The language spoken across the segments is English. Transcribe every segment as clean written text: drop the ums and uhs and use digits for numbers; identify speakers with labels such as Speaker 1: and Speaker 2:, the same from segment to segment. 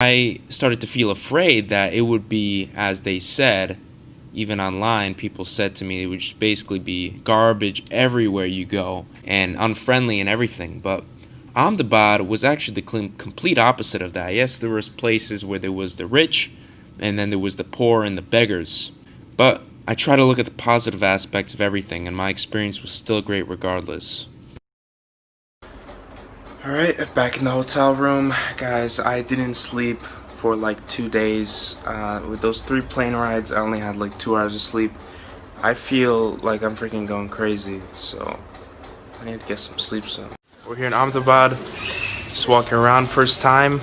Speaker 1: I started to feel afraid that it would be, as they said, even online, people said to me it would just basically be garbage everywhere you go and unfriendly and everything. But Ahmedabad was actually the complete opposite of that. Yes, there was places where there was the rich, and then there was the poor and the beggars. But I try to look at the positive aspects of everything, and my experience was still great regardless. Alright, back in the hotel room. Guys, I didn't sleep for like 2 days. With those 3 plane rides, I only had like 2 hours of sleep. I feel like I'm freaking going crazy, so I need to get some sleep soon. We're here in Ahmedabad, just walking around first time.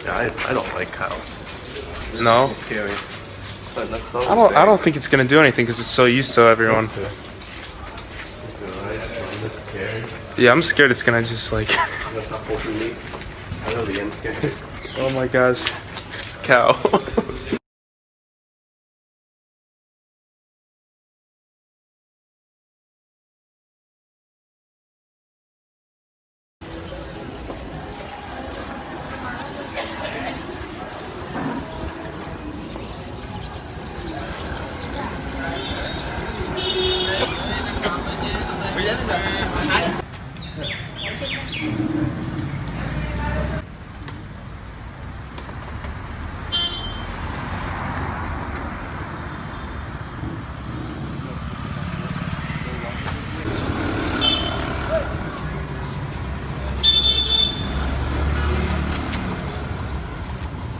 Speaker 2: Yeah, I don't like cows.
Speaker 1: No?
Speaker 2: Scary. But that's so
Speaker 1: I don't think it's gonna do anything because it's so used to everyone. Yeah, I'm scared it's gonna just like.
Speaker 2: I really am scared.
Speaker 1: Oh my gosh, it's a cow.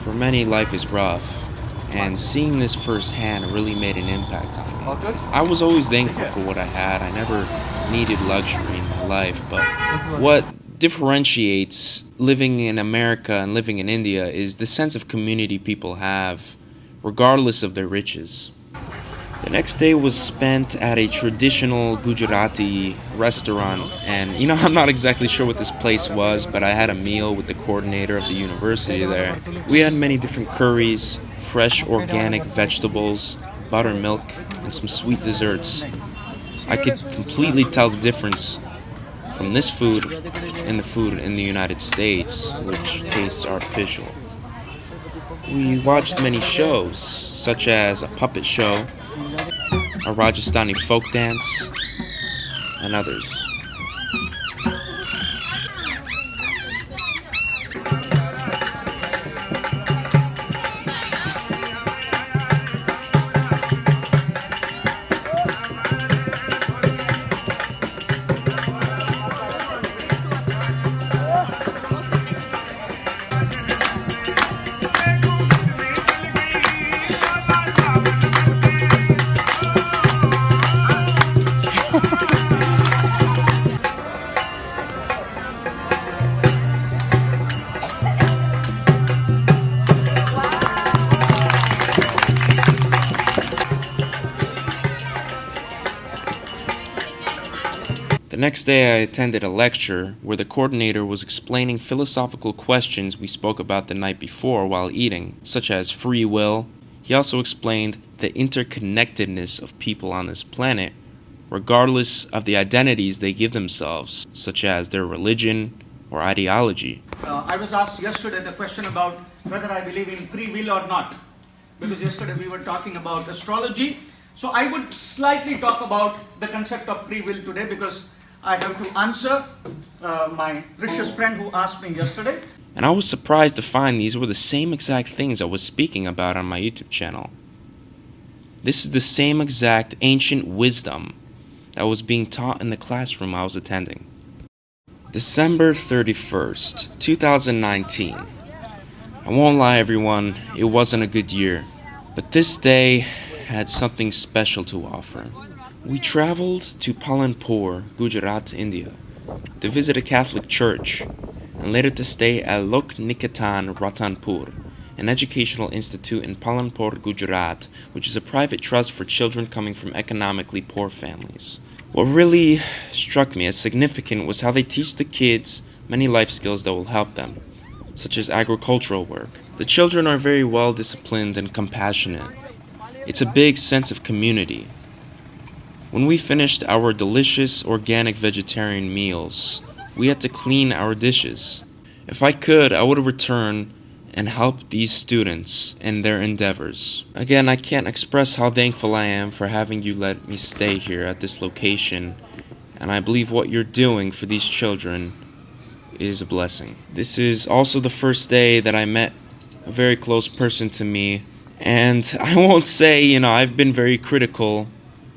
Speaker 1: For many, life is rough, and seeing this firsthand really made an impact on me. I was always thankful for what I had. I never needed luxury in my life, but what differentiates living in America and living in India is the sense of community people have, regardless of their riches. The next day was spent at a traditional Gujarati restaurant, and I'm not exactly sure what this place was, but I had a meal with the coordinator of the university there. We had many different curries, fresh organic vegetables, buttermilk, and some sweet desserts. I could completely tell the difference from this food and the food in the United States, which tastes artificial. We watched many shows, such as a puppet show, a Rajasthani folk dance, and others. The next day I attended a lecture where the coordinator was explaining philosophical questions we spoke about the night before while eating, such as free will. He also explained the interconnectedness of people on this planet, regardless of the identities they give themselves, such as their religion or ideology.
Speaker 3: I was asked yesterday the question about whether I believe in free will or not, because yesterday we were talking about astrology. So I would slightly talk about the concept of free will today, because I have to answer my precious friend who asked me yesterday.
Speaker 1: And I was surprised to find these were the same exact things I was speaking about on my YouTube channel. This is the same exact ancient wisdom that was being taught in the classroom I was attending. December 31st, 2019. I won't lie everyone, it wasn't a good year, but this day had something special to offer. We traveled to Palanpur, Gujarat, India, to visit a Catholic church, and later to stay at Lok Niketan Ratanpur, an educational institute in Palanpur, Gujarat, which is a private trust for children coming from economically poor families. What really struck me as significant was how they teach the kids many life skills that will help them, such as agricultural work. The children are very well disciplined and compassionate. It's a big sense of community. When we finished our delicious organic vegetarian meals, we had to clean our dishes. If I could, I would return and help these students in their endeavors. Again, I can't express how thankful I am for having you let me stay here at this location, and I believe what you're doing for these children is a blessing. This is also the first day that I met a very close person to me, and I won't say, I've been very critical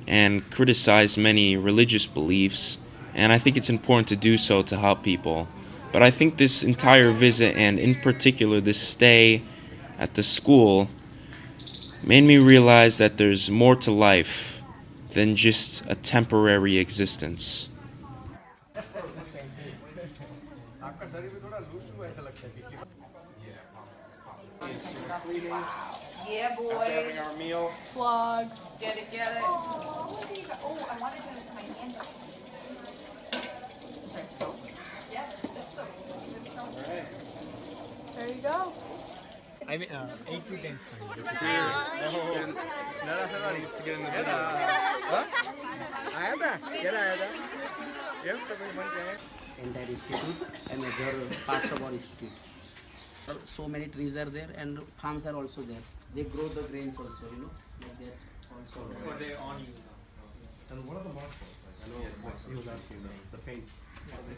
Speaker 1: and criticized many religious beliefs, and I think it's important to do so to help people. But I think this entire visit, and in particular this stay at the school, made me realize that there's more to life than just a temporary existence.
Speaker 4: Yeah, boys.
Speaker 2: Having our meal.
Speaker 4: Vlog. Get it, get it.
Speaker 5: Oh, I wanted to do my hand.
Speaker 4: There you go.
Speaker 6: I mean, 8 to 10.
Speaker 2: Nara Sarwar used to get in the video.
Speaker 6: आया था क्या आया था ये तो कोई बन गया
Speaker 7: entire institute and major parts of our institute. So many trees are there and farms are also there. They grow the grains also, like that also.
Speaker 6: for their own use.
Speaker 2: And what are the marks? I know he was asking the paint.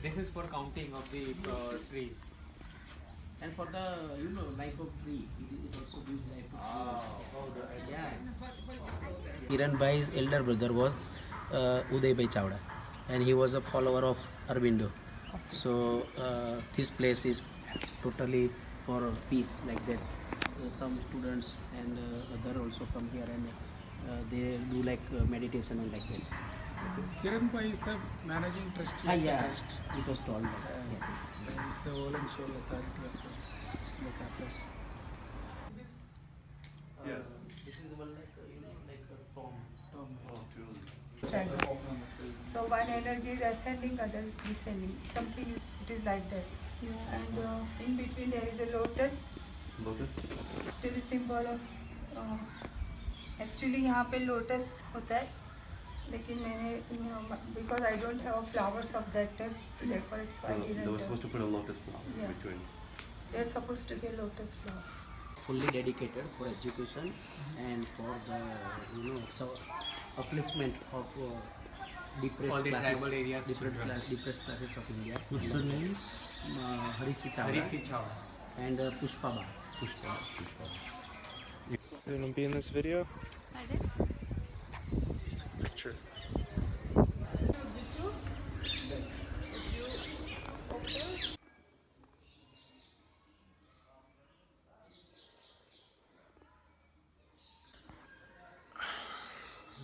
Speaker 6: This is for counting of the trees.
Speaker 7: And for the life of tree, it also gives life of tree. Yeah. Kiran Bhai's elder brother was Uday Bhai Chawda, and he was a follower of Aurobindo. So this place is totally for peace, like that. So some students and other also come here and they do like meditation and like that.
Speaker 8: Kiran Bhai is the managing trustee of the
Speaker 7: Yeah,
Speaker 8: trust.
Speaker 7: it was told. Yeah.
Speaker 8: He is the whole and sole authority of the campus.
Speaker 2: Yeah.
Speaker 7: This is one like like a form.
Speaker 5: So one energy is ascending, other is descending. Something is, it is like that. And in between there is a lotus.
Speaker 2: Lotus?
Speaker 5: It is symbol of. Actually यहाँ पे lotus होता है, लेकिन मैंने because I don't have flowers of that type to decorate, so I
Speaker 2: They were
Speaker 5: didn't.
Speaker 2: supposed to put a lotus flower
Speaker 5: Yeah.
Speaker 2: between.
Speaker 5: They're supposed to be a lotus flower.
Speaker 7: Fully dedicated for education and for the so upliftment of depressed
Speaker 6: All the
Speaker 7: classes,
Speaker 6: tribal areas
Speaker 7: depressed classes of India.
Speaker 8: What's her name is?
Speaker 7: Harisi Chawda
Speaker 6: Harisi Chawda.
Speaker 7: and Pushpa Ba.
Speaker 1: You gonna be in this video? Just a picture.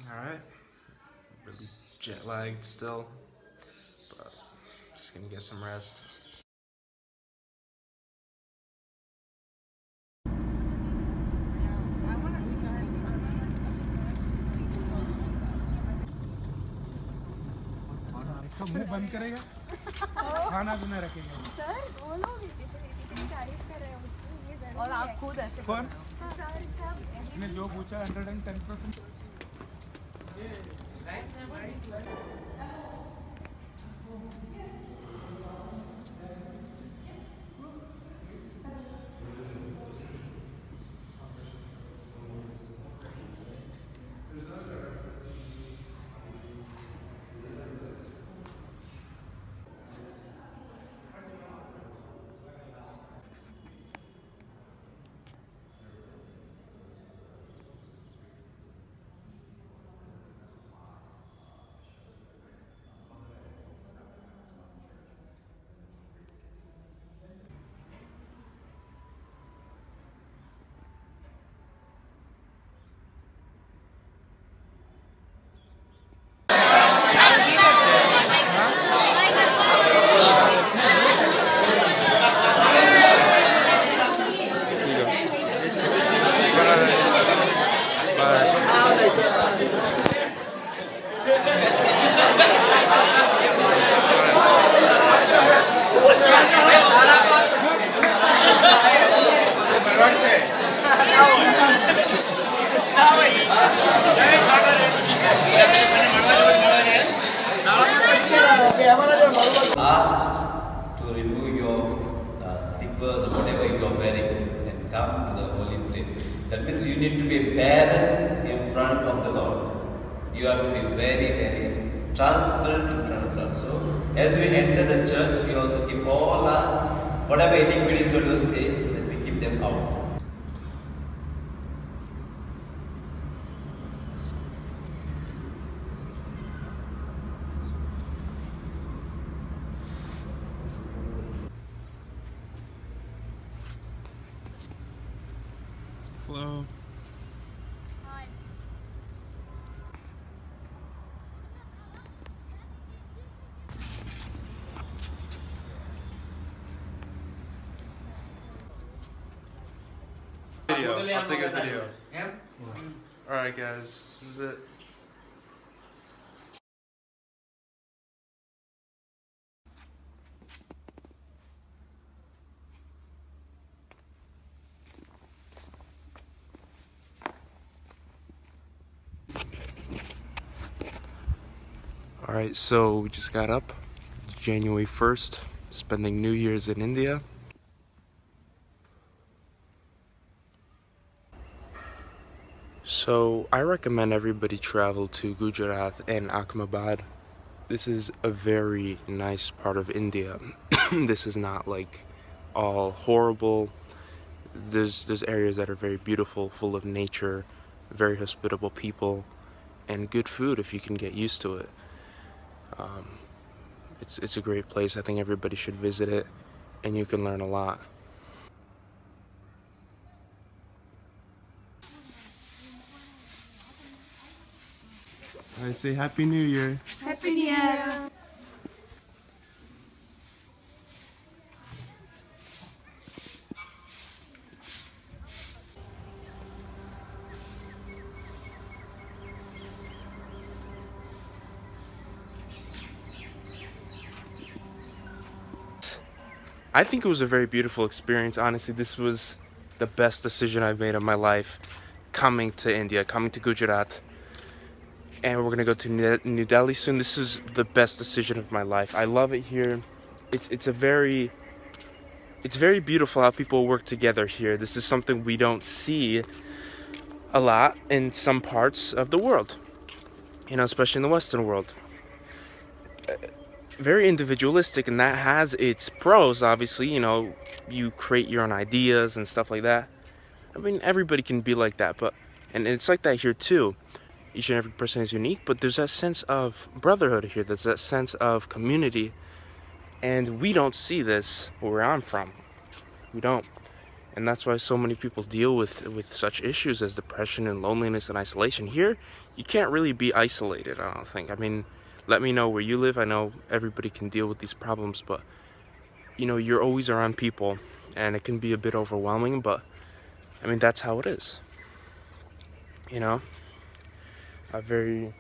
Speaker 1: Alright. Really jet lagged still, but just gonna get some rest.
Speaker 8: सब मुंह बंद करेगा खाना पीना रखेगा
Speaker 5: sir वो लोग इतनी तारीफ कर रहे हैं उसकी, ये जरूरी
Speaker 4: और आप खुद ऐसे
Speaker 8: कौन
Speaker 5: सर सब
Speaker 8: ने जो पूछा 110%.
Speaker 9: Asked to remove your slippers or whatever you are wearing come to the holy place. That means you need to be barren in front of the Lord. You have to be very, very transparent in front of God. So, as we enter the church, we also keep all our, whatever iniquities we will say, that we keep them out.
Speaker 1: Hello. Video. I'll take a video.
Speaker 9: Yeah?
Speaker 1: Alright guys, this is it. Alright, so we just got up. It's January 1st, spending New Year's in India. So I recommend everybody travel to Gujarat and Ahmedabad. This is a very nice part of India. This is not like all horrible. There's areas that are very beautiful, full of nature, very hospitable people, and good food if you can get used to it. It's a great place. I think everybody should visit it, and you can learn a lot. I say Happy New Year.
Speaker 5: Happy New Year.
Speaker 1: I think it was a very beautiful experience. Honestly, this was the best decision I've made in my life, coming to India, coming to Gujarat. And we're gonna go to New Delhi soon. This is the best decision of my life. I love it here. It's very beautiful how people work together here. This is something we don't see a lot in some parts of the world, you know, especially in the Western world. Very individualistic, and that has its pros. Obviously, you know, you create your own ideas and stuff like that. I mean, everybody can be like that, and it's like that here too. Each and every person is unique, but there's that sense of brotherhood here. There's that sense of community, and we don't see this where I'm from. We don't, and that's why so many people deal with such issues as depression and loneliness and isolation. Here, you can't really be isolated, I don't think. I mean, let me know where you live. I know everybody can deal with these problems, but you know, you're always around people, and it can be a bit overwhelming, but I mean, that's how it is. You know, a very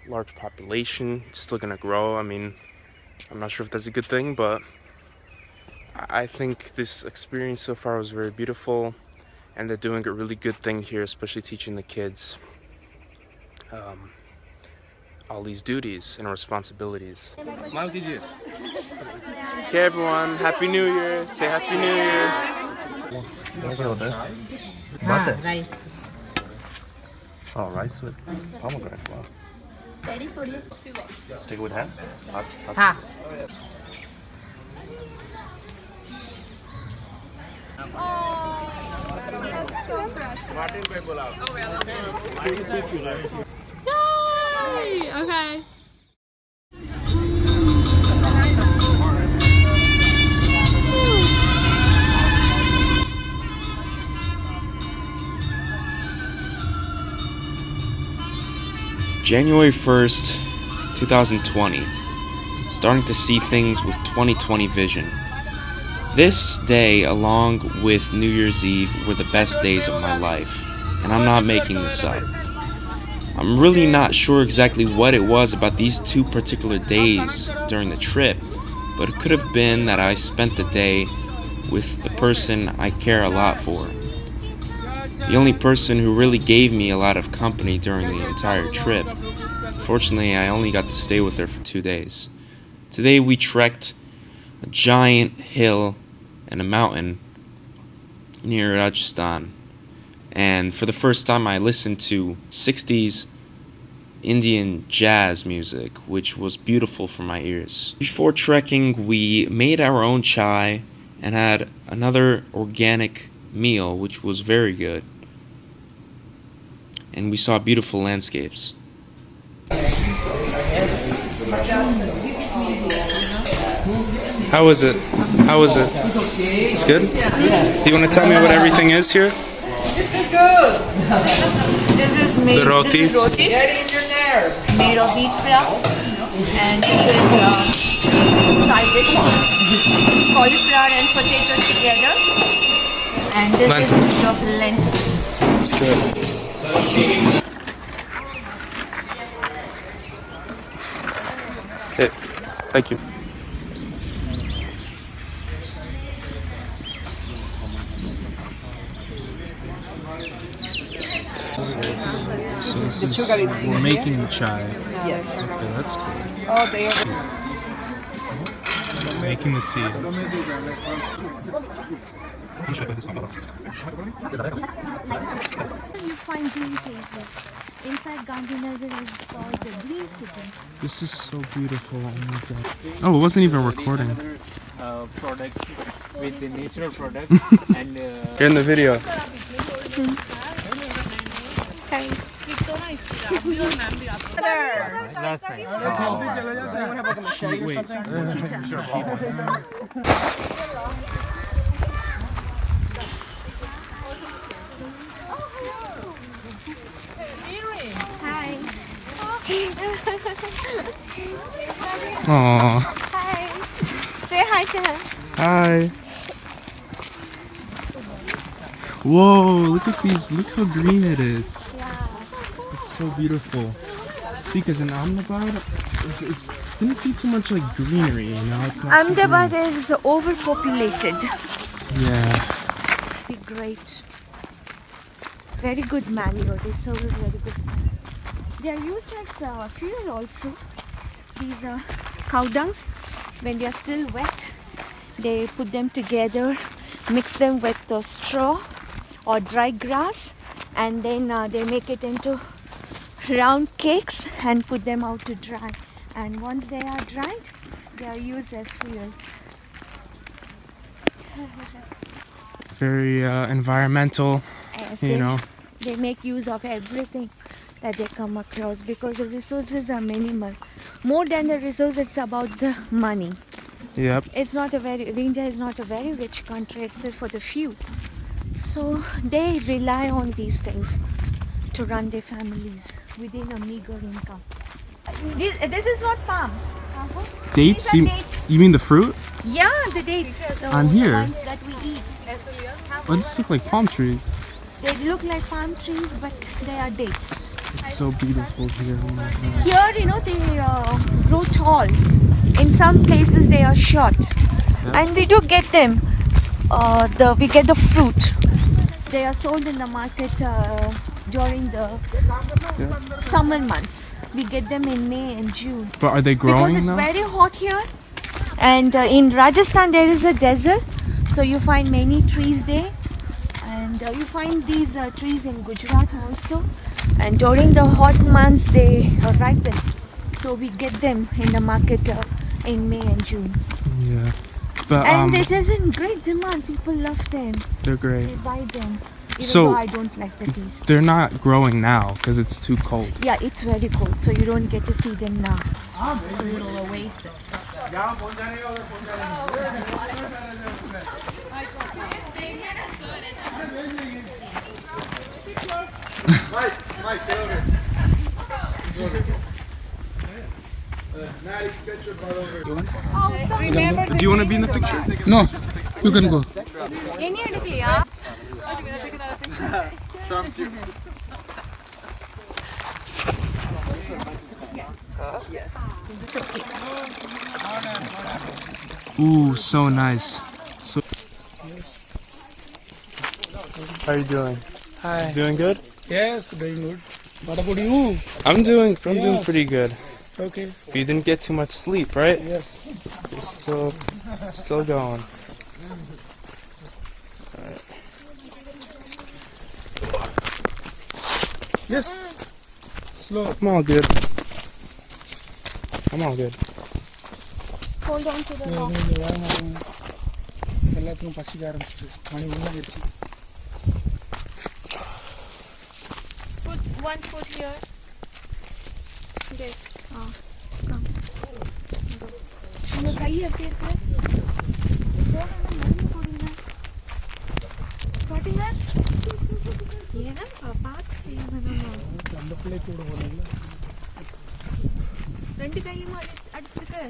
Speaker 1: large population, it's still gonna grow. I mean, I'm not sure if that's a good thing, but I think this experience so far was very beautiful, and they're doing a really good thing here, especially teaching the kids all these duties and responsibilities. Okay, everyone, Happy New Year. Say Happy New Year.
Speaker 7: Rice.
Speaker 2: Oh, rice with pomegranate. Wow. Take it with hand? Hot.
Speaker 7: Ha.
Speaker 4: Yay! Okay.
Speaker 1: January 1st, 2020. Starting to see things with 2020 vision. This day, along with New Year's Eve, were the best days of my life, and I'm not making this up. I'm really not sure exactly what it was about these two particular days during the trip, but it could have been that I spent the day with the person I care a lot for. The only person who really gave me a lot of company during the entire trip. Fortunately, I only got to stay with her for 2 days. Today we trekked a giant hill and a mountain near Rajasthan. And for the first time I listened to 60s Indian jazz music, which was beautiful for my ears. Before trekking, we made our own chai and had another organic meal, which was very good. And we saw beautiful landscapes. How was it? How was it? It's good? Do you want to tell me what everything is here?
Speaker 4: Good. This is made.
Speaker 1: The roti.
Speaker 4: This is roti. Made of wheat flour, and this is side dish, cauliflower and potatoes together, and this
Speaker 1: Lentils.
Speaker 4: is made of lentils.
Speaker 1: It's good. Okay, thank you.
Speaker 2: The sugar is we're making the chai.
Speaker 4: Yes.
Speaker 2: Okay, that's cool.
Speaker 4: Oh, they are.
Speaker 2: Making the tea.
Speaker 10: You find green places. In fact, Gandhinagar is called the green city.
Speaker 2: This is so beautiful. Oh my god. Oh, it wasn't even recording.
Speaker 8: Products with the natural product and
Speaker 1: You're in the video.
Speaker 8: last time.
Speaker 10: Hi.
Speaker 1: Aww.
Speaker 10: Hi. Say hi to her.
Speaker 2: Hi. Whoa, look at these. Look how green it is.
Speaker 10: Yeah.
Speaker 2: It's so beautiful. See, because in Ahmedabad, it's didn't see too much like greenery, you know? It's not too
Speaker 10: Ahmedabad is overpopulated.
Speaker 2: green. Yeah.
Speaker 10: Be great. Very good manure. They serve us very good manure. They are used as fuel also. These cow dungs, when they are still wet, they put them together, mix them with straw or dry grass, and then they make it into round cakes and put them out to dry. And once they are dried, they are used as fuels.
Speaker 2: Very environmental,
Speaker 10: As
Speaker 2: you know.
Speaker 10: they make use of everything that they come across because the resources are minimal. More than the resource, it's about the money.
Speaker 2: Yep.
Speaker 10: India is not a very rich country except for the few. So they rely on these things to run their families within a meager income. This is not palm.
Speaker 2: Dates?
Speaker 10: These are dates.
Speaker 2: You mean the fruit?
Speaker 10: Yeah, the dates.
Speaker 2: On
Speaker 10: the
Speaker 2: here?
Speaker 10: ones that we eat.
Speaker 2: Oh, these look like palm trees.
Speaker 10: They look like palm trees, but they are dates.
Speaker 2: It's so beautiful here. Oh my god.
Speaker 10: Here, you know, they grow tall. In some places, they are short, and we do get them. We get the fruit. They are sold in the market during the summer months. We get them in May and June.
Speaker 2: But are they growing
Speaker 10: Because it's
Speaker 2: now?
Speaker 10: very hot here, and in Rajasthan there is a desert, so you find many trees there, and you find these trees in Gujarat also. And during the hot months they ripen, so we get them in the market in May and June.
Speaker 2: Yeah. But
Speaker 10: And it is in great demand. People love them.
Speaker 2: they're great.
Speaker 10: They buy them. Even
Speaker 2: So-
Speaker 10: though I don't like the taste.
Speaker 2: They're not growing now because it's too cold.
Speaker 10: Yeah, it's very cold, so you don't get to see them now. A little oasis.
Speaker 2: Do you want to be in the picture? No, you can go. Ooh, so nice. So. How are you doing?
Speaker 8: Hi.
Speaker 2: Doing good?
Speaker 8: Yes, doing good. What about you?
Speaker 1: I'm doing pretty good.
Speaker 8: Okay.
Speaker 1: You didn't get too much sleep, right?
Speaker 8: Yes.
Speaker 1: You're still going. Alright.
Speaker 2: Yes. Slow. Come on, good. Come on, good.
Speaker 10: Hold on to the rock.
Speaker 2: எல்லாத்துக்கும் பசிக்க ஆரம்பிச்சிட்டு மணி ஒன்றாகிடுச்சு.
Speaker 10: Put one foot here. There. Come. Go. உங்க கை எப்படி இருக்கு? போனா மருந்து போடுங்க. போடுங்க. ஏன்னா பாத்து செய்யணும்.
Speaker 2: அந்த பிள்ளை கூட போனீங்களா?
Speaker 10: ரெண்டு கையும் அடிச்சிருக்கு.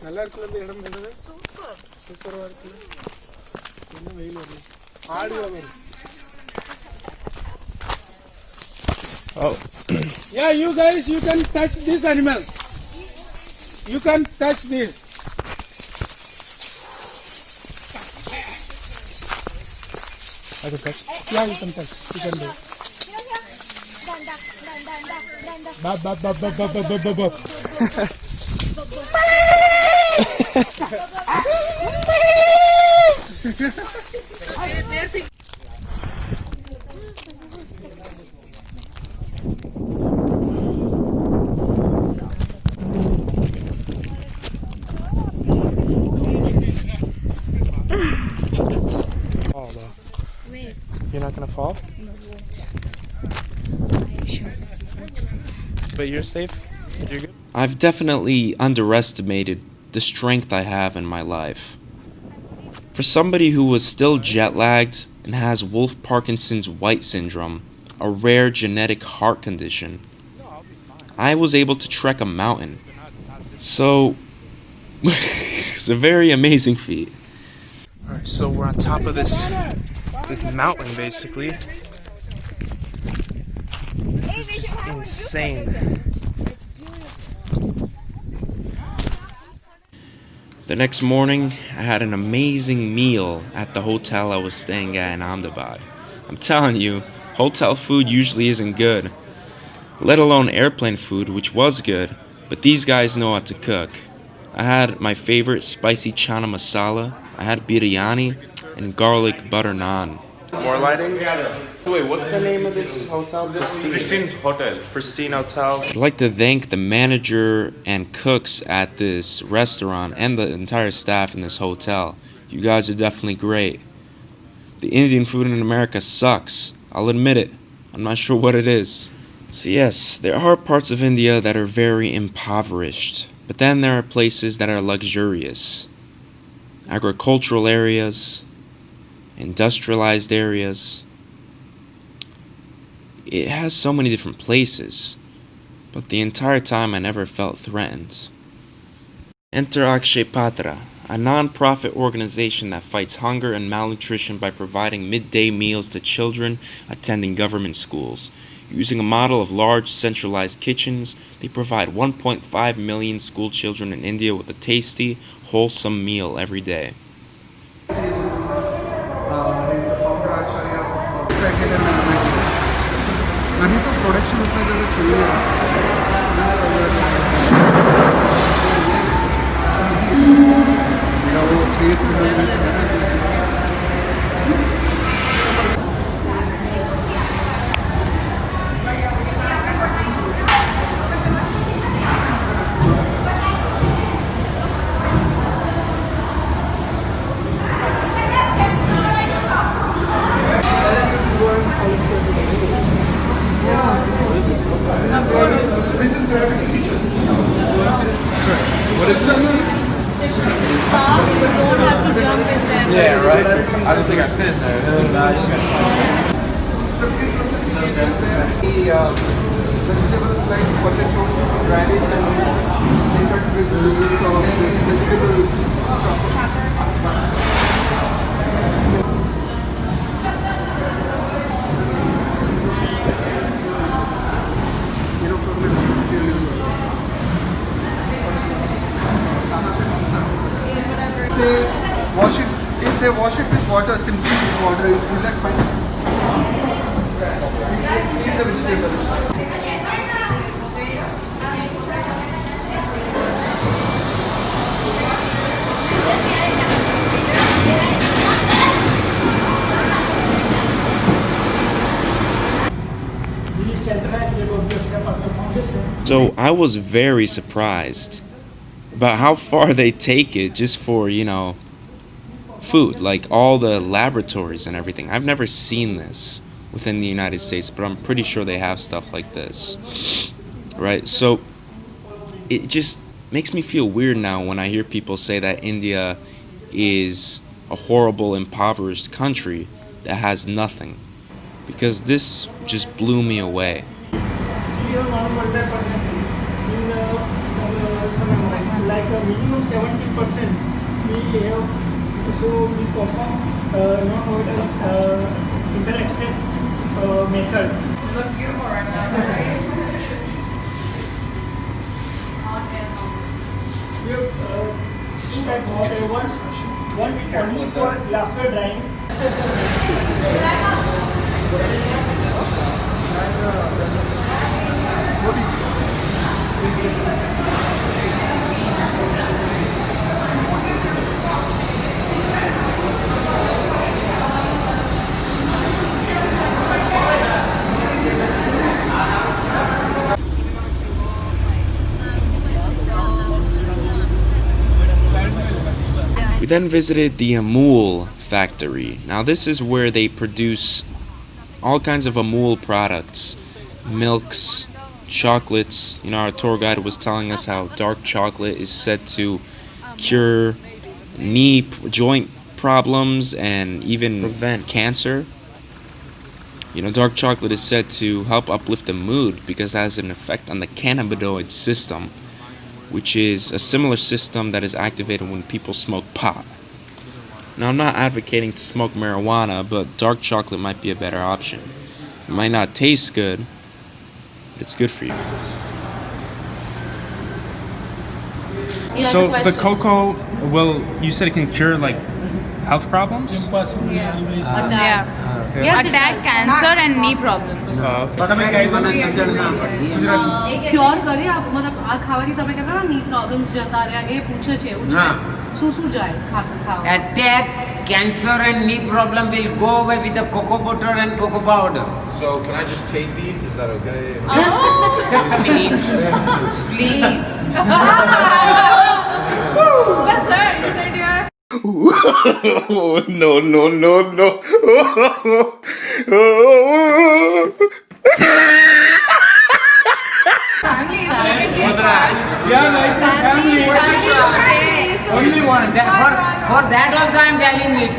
Speaker 2: நல்லா இருக்குல்ல இந்த இடம் என்னது? சூப்பரா இருக்கு. என்ன வெயில் வருது. ஆடி வரும். Oh. Yeah, you guys, you can touch these animals. You can touch this. I can touch. Yeah, you can touch. You can do. Bop, bop, bop, bop, bop, bop, bop, bop. Fall though.
Speaker 10: Wait.
Speaker 2: You're not gonna fall?
Speaker 10: No, won't. Sure.
Speaker 2: But you're safe? You're good?
Speaker 1: I've definitely underestimated the strength I have in my life. For somebody who was still jet lagged and has Wolff Parkinson's White syndrome, a rare genetic heart condition, I was able to trek a mountain. So, it's a very amazing feat.
Speaker 2: Alright, so we're on top of this mountain basically. This is just insane.
Speaker 1: The next morning, I had an amazing meal at the hotel I was staying at in Ahmedabad. I'm telling you, hotel food usually isn't good, let alone airplane food, which was good, but these guys know how to cook. I had my favorite spicy chana masala, I had biryani, and garlic butter naan.
Speaker 2: More lighting? Wait, what's the name of this hotel?
Speaker 11: Pristine Hotel.
Speaker 2: Pristine Hotel.
Speaker 1: I'd like to thank the manager and cooks at this restaurant and the entire staff in this hotel. You guys are definitely great. The Indian food in America sucks. I'll admit it. I'm not sure what it is. So yes, there are parts of India that are very impoverished. But then there are places that are luxurious. Agricultural areas, industrialized areas. It has so many different places, but the entire time I never felt threatened. Enter Akshay Patra, a non-profit organization that fights hunger and malnutrition by providing midday meals to children attending government schools. Using a model of large centralized kitchens, they provide 1.5 million school children in India with a tasty, wholesome meal every day.
Speaker 6: He's the founder actually of Academy. अभी तो production उतना ज़्यादा चल रहा है वो face
Speaker 2: What is this?
Speaker 4: The shooting star, you don't have to jump in there.
Speaker 2: Yeah, right? I don't think I fit in there.
Speaker 6: The vegetables like potato, radish and they cut with use of vegetable chopper. You know, from the if they wash it with water, simply with water, is that fine? Eat the vegetables.
Speaker 1: So I was very surprised about how far they take it just for, food, like all the laboratories and everything. I've never seen this within the United States, but I'm pretty sure they have stuff like this. Right? So it just makes me feel weird now when I hear people say that India is a horrible, impoverished country that has nothing. Because this just blew me away.
Speaker 11: Like a minimum 70% we have, so we perform non-modal interaction method. We have two types of water. One only for glassware drying.
Speaker 1: We then visited the Amul factory. Now this is where they produce all kinds of Amul products, milks, chocolates. Our tour guide was telling us how dark chocolate is said to cure knee joint problems and even prevent cancer. Dark chocolate is said to help uplift the mood because it has an effect on the cannabinoid system, which is a similar system that is activated when people smoke pot. Now, I'm not advocating to smoke marijuana, but dark chocolate might be a better option. It might not taste good, but it's good for you.
Speaker 2: So the cocoa, you said it can cure like health problems?
Speaker 12: Attack cancer and knee problems.
Speaker 13: Cure કરે આપ મતલબ આ ખાવાથી તમે કહેતા ને ની problems જતા રહ્યા એ પૂછે છે એવું છે શું જાય ખાવા
Speaker 14: Attack cancer and knee problem will go away with the cocoa butter and cocoa powder.
Speaker 15: So can I just take these? Is that okay?
Speaker 14: Just a minute, please.
Speaker 12: But sir, you said you are.
Speaker 15: No, no, no, no.
Speaker 14: Only one. For that also I am telling it.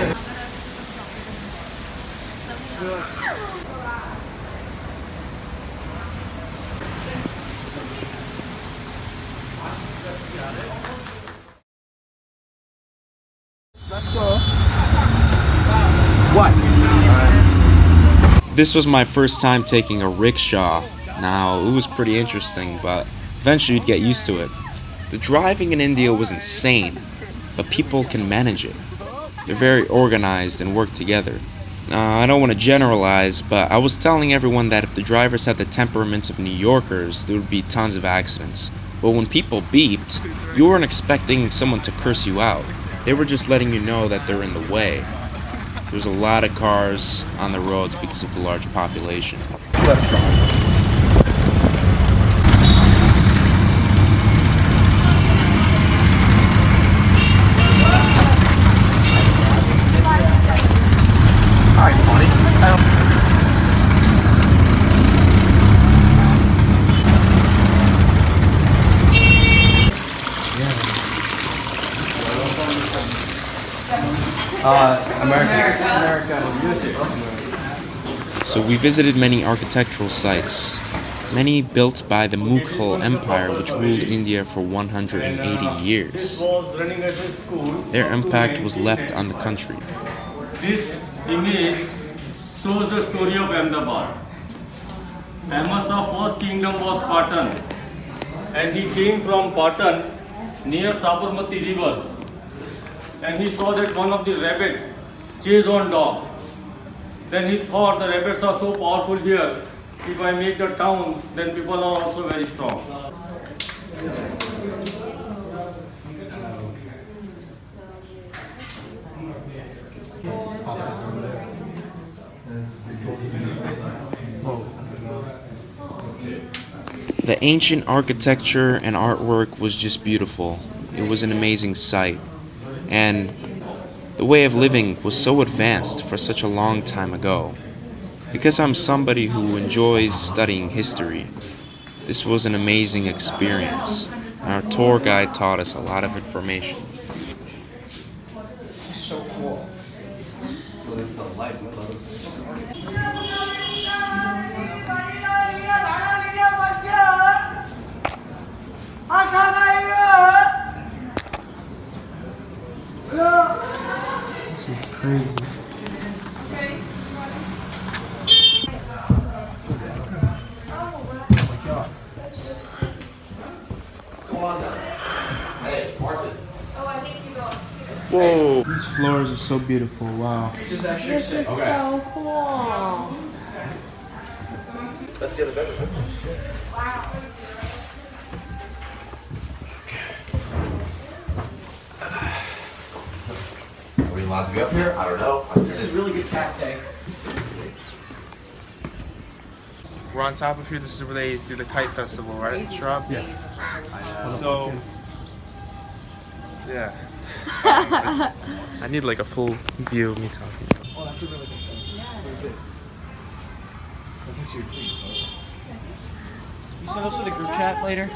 Speaker 6: Let's go. What?
Speaker 1: This was my first time taking a rickshaw. Now, it was pretty interesting, but eventually you'd get used to it. The driving in India was insane, but people can manage it. They're very organized and work together. I don't want to generalize, but I was telling everyone that if the drivers had the temperaments of New Yorkers, there would be tons of accidents. But when people beeped, you weren't expecting someone to curse you out. They were just letting you know that they're in the way. There's a lot of cars on the roads because of the large population. So we visited many architectural sites, many built by the Mughal Empire, which ruled India for 180 years. Their impact was left on the country.
Speaker 16: This image shows the story of Ahmedabad. Ahmad's first kingdom was Patan, and he came from Patan near Sabarmati river, and he saw that one of the rabbits chased on dog. Then he thought the rabbits are so powerful here, if I make the town, then people are also very strong.
Speaker 1: The ancient architecture and artwork was just beautiful. It was an amazing sight. And the way of living was so advanced for such a long time ago. Because I'm somebody who enjoys studying history, this was an amazing experience. Our tour guide taught us a lot of information.
Speaker 6: This is so cool.
Speaker 2: This is crazy.
Speaker 1: Whoa!
Speaker 2: These floors are so beautiful. Wow.
Speaker 13: This is so cool.
Speaker 9: That's the other bedroom. Are we allowed to be up here? I don't know.
Speaker 3: This is really good cat day.
Speaker 2: We're on top of here. This is where they do the kite festival, right? Shrub? Yes. So, yeah. I need like a full view of me talking.
Speaker 3: Oh, that's a really good thing. What is this? That's actually pretty cool. You send us to the group chat later?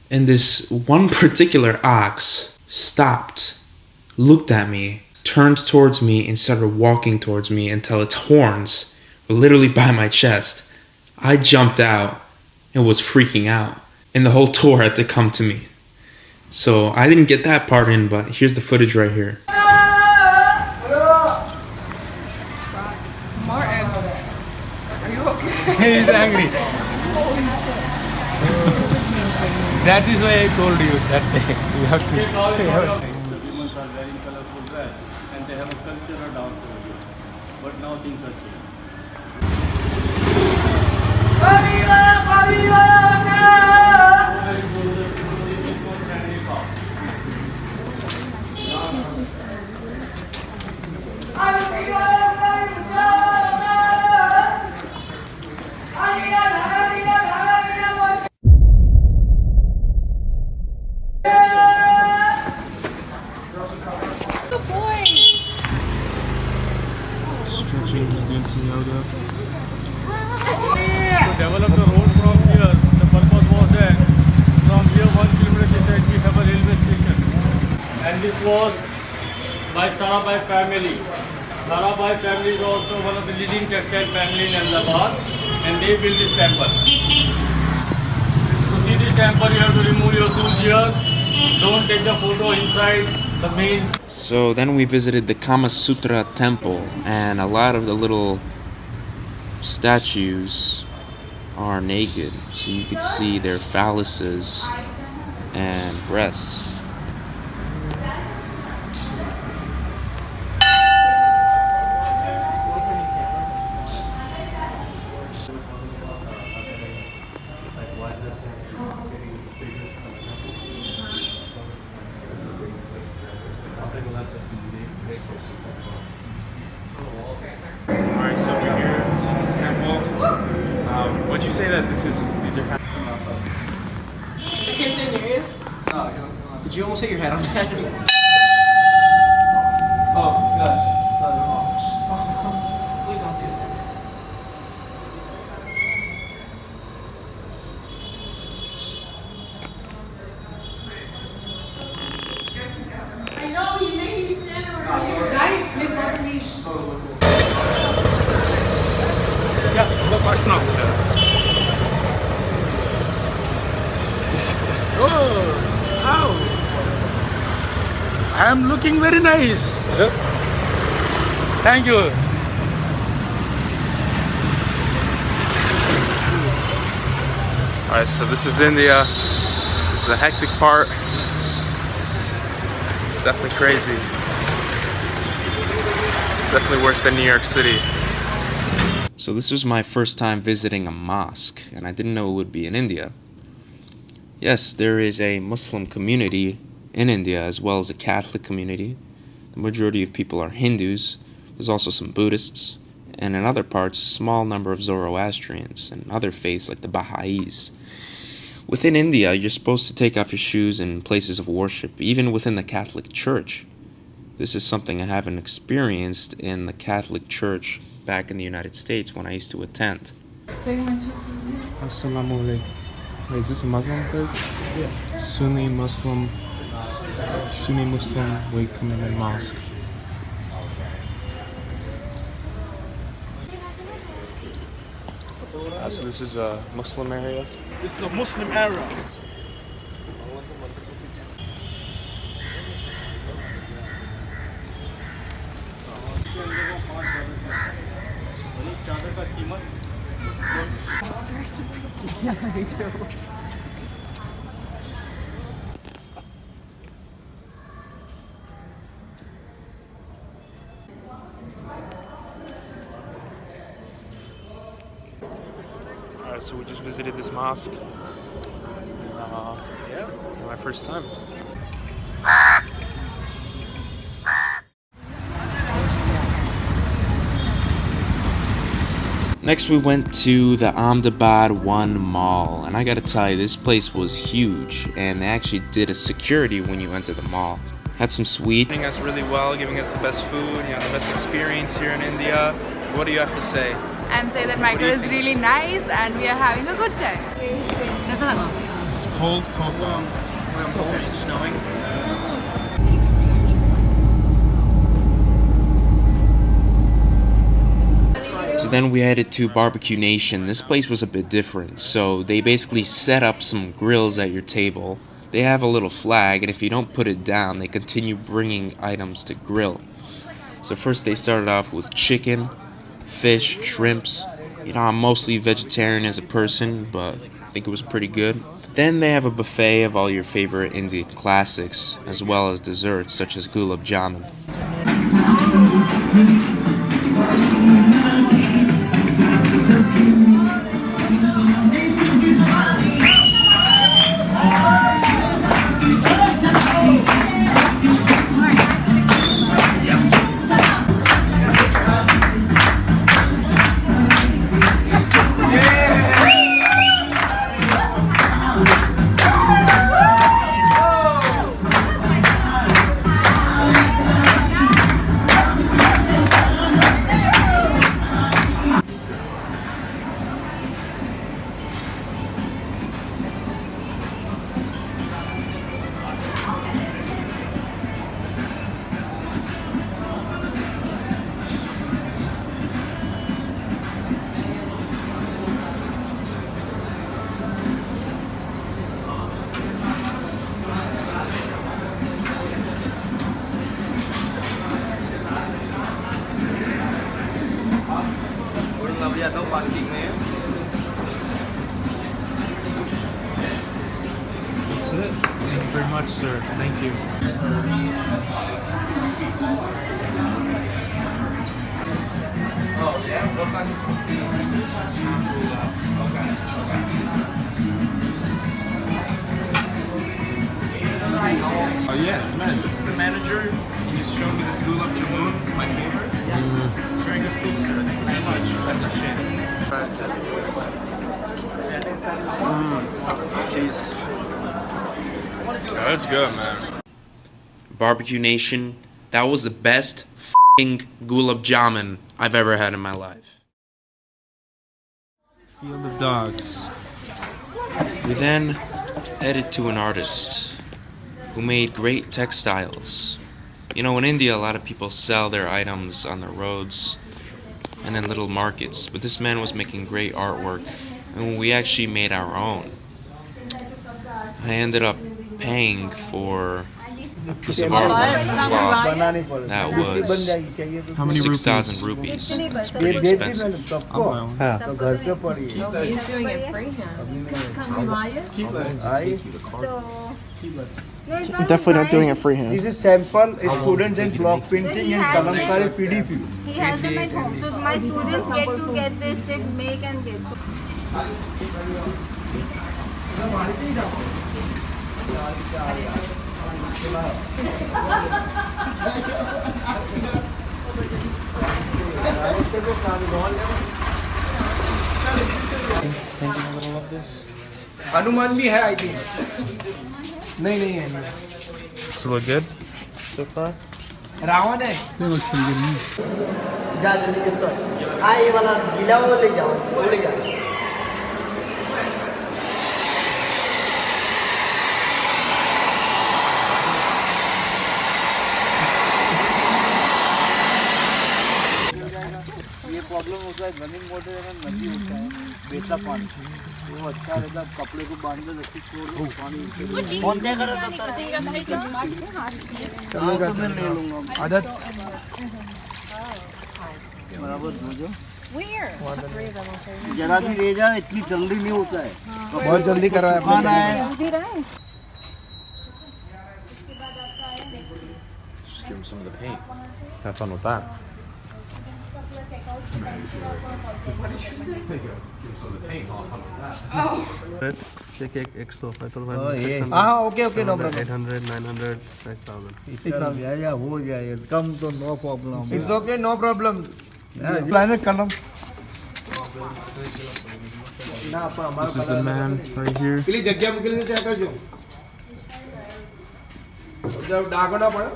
Speaker 1: And this one particular ox stopped, looked at me, turned towards me, and started walking towards me until its horns were literally by my chest. I jumped out and was freaking out, and the whole tour had to come to me. So I didn't get that part in, but here's the footage right here.
Speaker 12: More angry. Are you okay?
Speaker 11: He's angry. That is why I told you that you have to stay out.
Speaker 16: Humans are wearing colorful dress and they have a cultural dance over here. But now things are changed.
Speaker 2: Stretching, just doing some yoga.
Speaker 16: To develop the road from here, the purpose was that from here 1 kilometer distance we have a railway station. And this was by Sarabhai family. Sarabhai family is also one of the leading textile family in Ahmedabad, and they built this temple. To see this temple you have to remove your shoes here. Don't take the photo inside the main.
Speaker 1: So then we visited the Kama Sutra temple, and a lot of the little statues are naked, so you could see their phalluses and breasts.
Speaker 2: Alright, so we're here in this temple. Would you say that these are kind of
Speaker 3: Did you almost hit your head on that? Oh, gosh. Sorry. Please don't do that.
Speaker 12: I know, he's making me stand over. Guys, they want to leave.
Speaker 11: Yeah, go fast now. Oh, how? I am looking very nice. Thank you.
Speaker 2: Alright, so this is India. This is a hectic part. It's definitely crazy. It's definitely worse than New York City.
Speaker 1: So this was my first time visiting a mosque, and I didn't know it would be in India. Yes, there is a Muslim community in India as well as a Catholic community. The majority of people are Hindus. There's also some Buddhists, and in other parts, a small number of Zoroastrians and other faiths like the Baha'is. Within India, you're supposed to take off your shoes in places of worship, even within the Catholic Church. This is something I haven't experienced in the Catholic Church back in the United States when I used to attend.
Speaker 2: Assalamu alaikum. Wait, is this a Muslim place? Yeah. Sunni Muslim Wake Commitment Mosque. So this is a Muslim area?
Speaker 11: This is a Muslim area.
Speaker 2: Alright, so we just visited this mosque. Yeah, my first time.
Speaker 1: Next we went to the Ahmedabad One Mall, and I gotta tell you, this place was huge, and they actually did a security when you enter the mall. Had some sweet.
Speaker 2: Treating us really well, giving us the best food, the best experience here in India. What do you have to say?
Speaker 17: And say that Michael is really nice and we are having a good time.
Speaker 2: It's cold cocoa. It's snowing.
Speaker 1: So then we headed to Barbecue Nation. This place was a bit different. So they basically set up some grills at your table. They have a little flag, and if you don't put it down, they continue bringing items to grill. So first they started off with chicken, fish, shrimps. You know, I'm mostly vegetarian as a person, but I think it was pretty good. Then they have a buffet of all your favorite Indian classics, as well as desserts such as gulab jamun.
Speaker 2: That's it. Thank you very much, sir. Thank you.
Speaker 6: Oh yes, man. This is the manager. He just showed me this gulab jamun. It's my favorite. It's very good food, sir. Thank you very much. I appreciate it.
Speaker 2: Jesus.
Speaker 1: That's good, man. Barbecue Nation, that was the best f***ing gulab jamun I've ever had in my life.
Speaker 2: Field of Dogs.
Speaker 1: We then headed to an artist who made great textiles. You know, in India, a lot of people sell their items on the roads and in little markets, but this man was making great artwork, and we actually made our own. I ended up paying for a piece of artwork. That was
Speaker 2: How many
Speaker 1: 6,000 rupees. It's pretty expensive.
Speaker 17: He's doing it free now. Can we buy it?
Speaker 6: So
Speaker 2: I'm definitely not doing it freehand.
Speaker 11: This is sample students in block painting and kalamkari PDP.
Speaker 5: He has them at home. So my students get this, they make and give.
Speaker 11: Hanuman भी है I think नहीं है
Speaker 2: Does it look good so far?
Speaker 11: Ravan है
Speaker 2: It looks pretty good.
Speaker 11: जा जल्दी करता है हाँ ये वाला गीला वो ले जाओ उड़ जा ये प्रॉब्लम होता है रनिंग वाटर है ना नदी होता है बेटा पानी वो अच्छा रहता है कपड़े को बांध के रस्सी छोड़ दो पानी कौन क्या कर रहा था तो मैं ले लूंगा आदत बराबर भेजो जरा भी ले जा इतनी जल्दी नहीं होता है बहुत जल्दी कर रहा है कौन है
Speaker 1: Just give him some of the paint. Have fun with that.
Speaker 11: Okay no problem
Speaker 2: 800, 900, 5,000.
Speaker 11: या हो जाए कम तो no problem it's okay no problem प्लानट कलम
Speaker 2: This is the man right here.
Speaker 11: પેલી જગ્યા મૂકેલી છે ત્યાં કરજો જબ ડાઘો ના પડે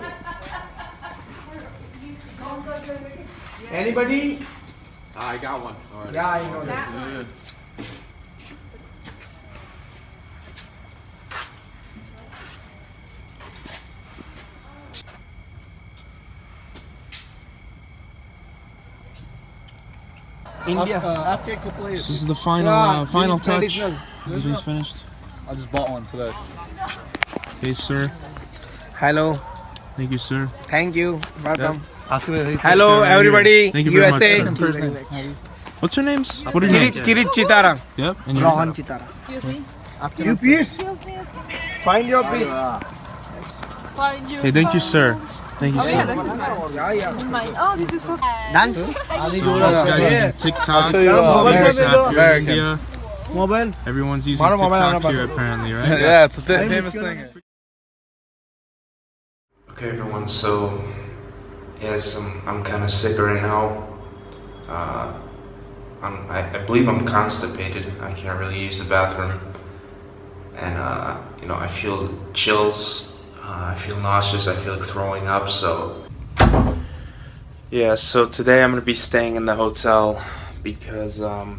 Speaker 11: Anybody?
Speaker 15: I got one. All right.
Speaker 11: Yeah, I know that.
Speaker 2: India.
Speaker 11: After a couple of
Speaker 2: This is the final touch. Everything's finished.
Speaker 18: I just bought one today.
Speaker 2: Hey, sir.
Speaker 11: Hello.
Speaker 2: Thank you, sir.
Speaker 11: Thank you. Welcome.
Speaker 2: Yep.
Speaker 11: Hello, everybody.
Speaker 2: Thank you very
Speaker 11: USA.
Speaker 2: much, sir. What's your names? What are your names?
Speaker 11: Kirit Chitara.
Speaker 2: Yep. And your
Speaker 11: Rohan Chitara.
Speaker 4: Excuse me.
Speaker 11: You peace. Find your peace.
Speaker 2: Hey, thank you, sir. Thank you,
Speaker 4: Oh yeah,
Speaker 2: sir.
Speaker 4: this is mine.
Speaker 11: Yeah.
Speaker 4: This is mine. Oh, this is so.
Speaker 11: Dance.
Speaker 2: So this guy's using TikTok.
Speaker 11: I'll show you,
Speaker 2: Everyone's
Speaker 11: American.
Speaker 2: happy in India.
Speaker 11: Mobile.
Speaker 2: Everyone's using
Speaker 11: Maro mobile
Speaker 2: TikTok
Speaker 11: aana
Speaker 2: here
Speaker 11: bas.
Speaker 2: apparently, right?
Speaker 18: Yeah, it's a famous thing.
Speaker 1: Okay, everyone. So, yes, I'm kind of sick right now. I believe I'm constipated. I can't really use the bathroom, and I feel chills. I feel nauseous. I feel like throwing up. So, yeah. So today I'm gonna be staying in the hotel because I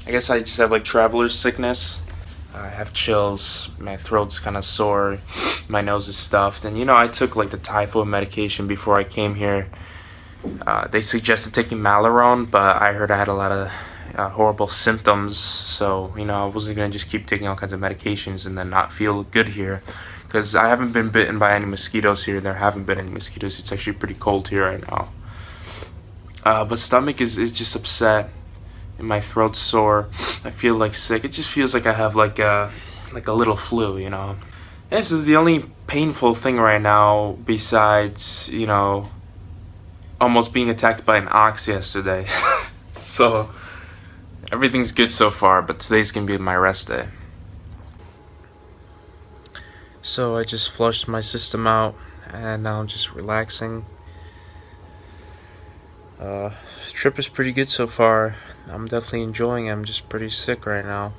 Speaker 1: guess I just have like traveler's sickness. I have chills, my throat's kind of sore, my nose is stuffed, and I took like the typhoid medication before I came here. They suggested taking Malarone, but I heard I had a lot of horrible symptoms, so I wasn't gonna just keep taking all kinds of medications and then not feel good here, because I haven't been bitten by any mosquitoes here. There haven't been any mosquitoes. It's actually pretty cold here right now. But stomach is just upset. And my throat's sore. I feel like sick. It just feels like I have like a little flu, This is the only painful thing right now besides, almost being attacked by an ox yesterday. So everything's good so far, but today's gonna be my rest day. So I just flushed my system out and now I'm just relaxing. This trip is pretty good so far. I'm definitely enjoying it. I'm just pretty sick right now.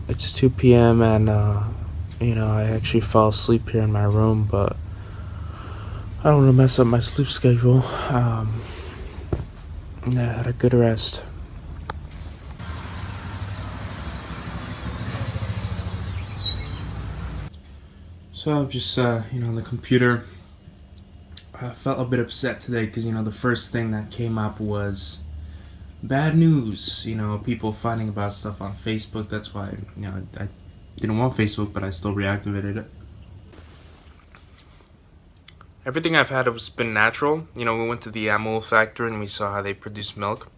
Speaker 1: It's 2 p.m. and I actually fell asleep here in my room, but I don't want to mess up my sleep schedule. I had a good rest. So I'm just, on the computer. I felt a bit upset today because, the first thing that came up was bad news. People finding about stuff on Facebook. That's why, I didn't want Facebook, but I still reactivated it. Everything I've had has been natural. We went to the Amul factory and we saw how they produce milk.